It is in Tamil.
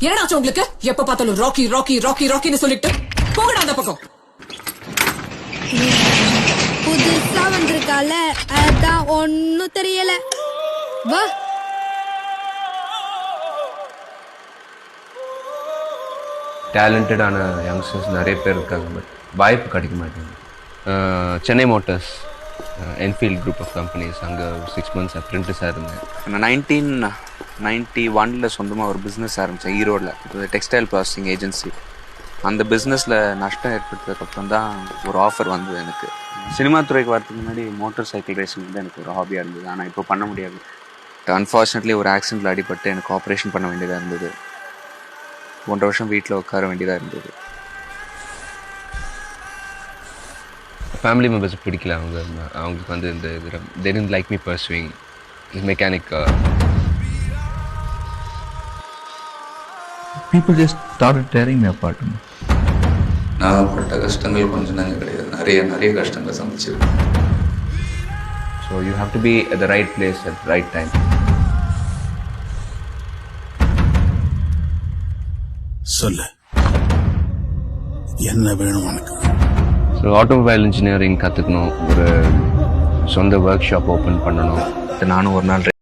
என்னடாச்சு உங்களுக்கு? எப்ப பார்த்தாலும் ராக்கி ராக்கி ராக்கி ராக்கின்னு சொல்லிட்டு போகடா அந்த பக்கம். புதுசா வந்திருக்கால, அதான் ஒன்னும் தெரியல. வா. டேலண்டடான யங்ஸ்டர்ஸ் நிறைய பேர் இருக்காங்க, பட் வாய்ப்பு கிடைக்க மாட்டேங்குது. Chennai motors, Enfield group of companies, அங்கே 6 months அப்ரெண்டிஸாக இருந்தேன். நான் 1991 சொந்தமாக ஒரு பிஸ்னஸ் ஆரம்பித்தேன் ஈரோடில். இது டெக்ஸ்டைல் ப்ராசஸிங் ஏஜென்சி. அந்த பிஸ்னஸில் நஷ்டம் ஏற்பட்டதுக்கப்புறம் தான் ஒரு ஆஃபர் வந்தது எனக்கு. சினிமா துறைக்கு வரதுக்கு முன்னாடி மோட்டார் சைக்கிள் ரேசிங் வந்து எனக்கு ஒரு ஹாபியாக இருந்தது. ஆனால் இப்போ பண்ண முடியாது. அன்ஃபார்ச்சுனேட்லி ஒரு ஆக்சிடென்ட்டில் அடிபட்டு எனக்கு ஆப்ரேஷன் பண்ண வேண்டியதாக இருந்தது. 1.5 வருஷம் வீட்டில் உட்கார வேண்டியதாக இருந்தது. ஃபேமிலி மெம்பர்ஸ் பிடிக்கல. அவங்களுக்கு வந்து இந்த they didn't like me pursuing this mechanic. People just started tearing me apart. நான் பட்ட கஷ்டங்கள் கொஞ்சம் நாங்கள் கிடையாது, நிறைய கஷ்டங்களை சந்திச்சிருக்கேன். So you have to be at the right place at the right time. சொல்லு, என்ன வேணும் உனக்கு? ஸோ ஆட்டோமொபைல் இன்ஜினியரிங் கற்றுக்கணும், ஒரு சொந்த ஒர்க் ஷாப் ஓப்பன் பண்ணணும். நானும் ஒரு நாள்